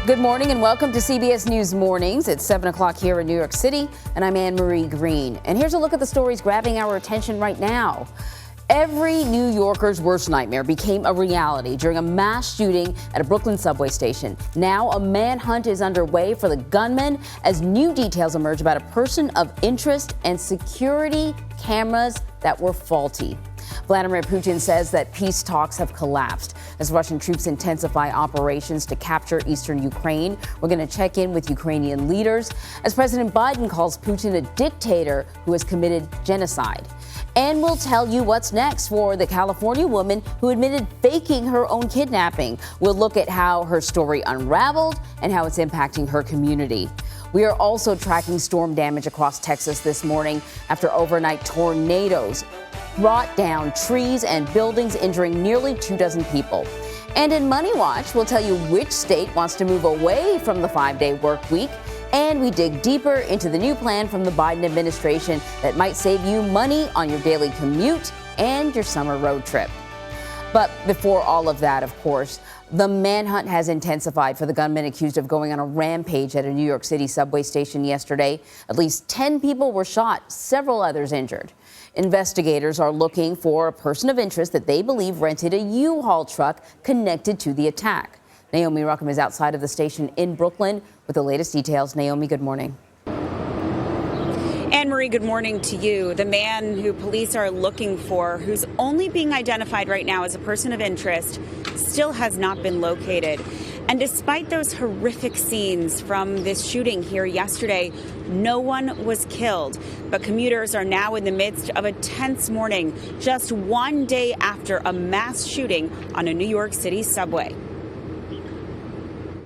Good morning and welcome to CBS News Mornings. It's 7 o'clock here in New York City, and I'm Anne-Marie Green. And here's a look at the stories grabbing our attention right now. Every New Yorker's worst nightmare became a reality during a mass shooting at a Brooklyn subway station. Now a manhunt is underway for the gunman as new details emerge about a person of interest and security cameras that were faulty. Vladimir Putin says that peace talks have collapsed as Russian troops intensify operations to capture eastern Ukraine. We're going to check in with Ukrainian leaders as President Biden calls Putin a dictator who has committed genocide. And we'll tell you what's next for the California woman who admitted faking her own kidnapping. We'll look at how her story unraveled and how it's impacting her community. We are also tracking storm damage across Texas this morning after overnight tornadoes brought down trees and buildings, injuring nearly 24 people. And in Money Watch, we'll tell you which state wants to move away from the 5-day work week. And we dig deeper into the new plan from the Biden administration that might save you money on your daily commute and your summer road trip. But before all of that, of course, the manhunt has intensified for the gunman accused of going on a rampage at a New York City subway station yesterday. At least 10 people were shot, several others injured. Investigators are looking for a person of interest that they believe rented a U-Haul truck connected to the attack. Naomi Ruchim is outside of the station in Brooklyn with the latest details. Naomi, good morning. Anne-Marie, good morning to you. The man who police are looking for, who's only being identified right now as a person of interest, still has not been located. And despite those horrific scenes from this shooting here yesterday, no one was killed. But commuters are now in the midst of a tense morning, just one day after a mass shooting on a New York City subway.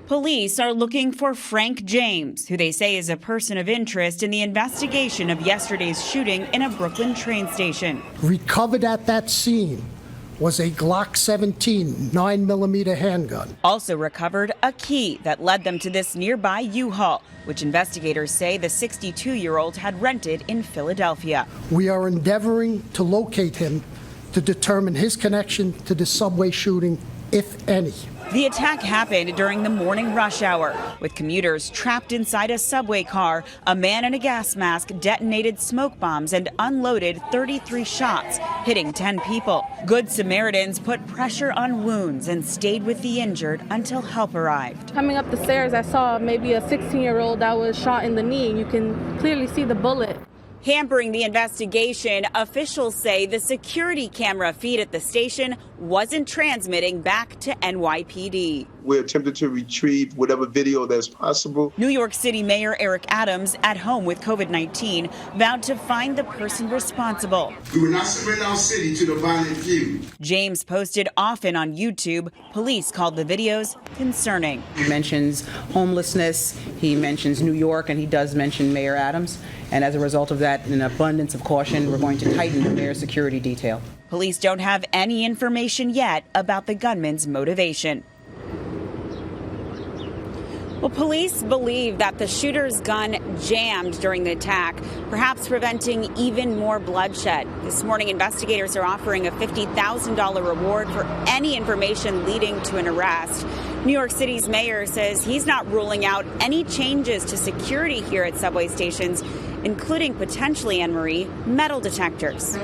Police are looking for Frank James, who they say is a person of interest in the investigation of yesterday's shooting in a Brooklyn train station. Recovered at that scene was a Glock 17 9mm handgun. Also recovered a key that led them to this nearby U-Haul, which investigators say the 62-year-old had rented in Philadelphia. We are endeavoring to locate him to determine his connection to the subway shooting, if any. The attack happened during the morning rush hour. With commuters trapped inside a subway car, a man in a gas mask detonated smoke bombs and unloaded 33 shots, hitting 10 people. Good Samaritans put pressure on wounds and stayed with the injured until help arrived. Coming up the stairs, I saw maybe a 16-year-old that was shot in the knee. You can clearly see the bullet. Hampering the investigation, officials say the security camera feed at the station wasn't transmitting back to NYPD. We're attempting to retrieve whatever video that's possible. New York City Mayor Eric Adams, at home with COVID-19, vowed to find the person responsible. We will not surrender our city to the violent few. James posted often on YouTube. Police called the videos concerning. He mentions homelessness, he mentions New York, and he does mention Mayor Adams. And as a result of that, in an abundance of caution, we're going to tighten the mayor's security detail. Police don't have any information yet about the gunman's motivation. Well, police believe that the shooter's gun jammed during the attack, perhaps preventing even more bloodshed. This morning, investigators are offering a $50,000 reward for any information leading to an arrest. New York City's mayor says he's not ruling out any changes to security here at subway stations, including potentially, Anne-Marie, metal detectors.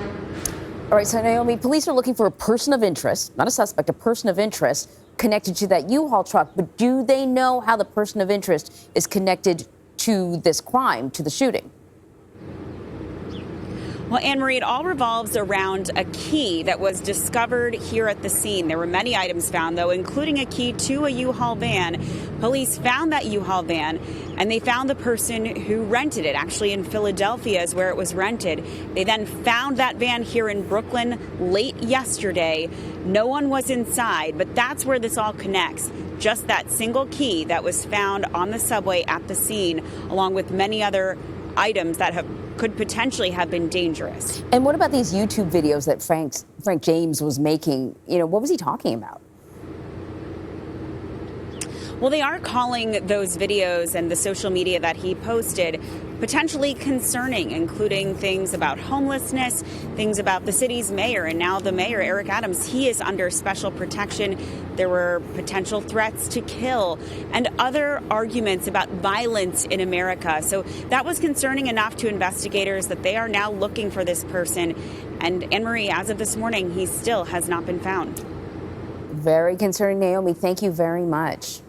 All right, so Naomi, police are looking for a person of interest, not a suspect, a person of interest connected to that U-Haul truck. But do they know how the person of interest is connected to this crime, to the shooting? Well, Anne-Marie, it all revolves around a key that was discovered here at the scene. There were many items found, though, including a key to a U-Haul van. Police found that U-Haul van, and they found the person who rented it. Actually, in Philadelphia is where it was rented. They then found that van here in Brooklyn late yesterday. No one was inside, but that's where this all connects. Just that single key that was found on the subway at the scene, along with many other items that could potentially have been dangerous. And what about these YouTube videos that Frank James was making? You know, what was he talking about? Well, they are calling those videos and the social media that he posted potentially concerning, including things about homelessness, things about the city's mayor, and now the mayor, Eric Adams, he is under special protection. There were potential threats to kill and other arguments about violence in America. So that was concerning enough to investigators that they are now looking for this person. And Anne-Marie, as of this morning, he still has not been found. Very concerning, Naomi. Thank you very much.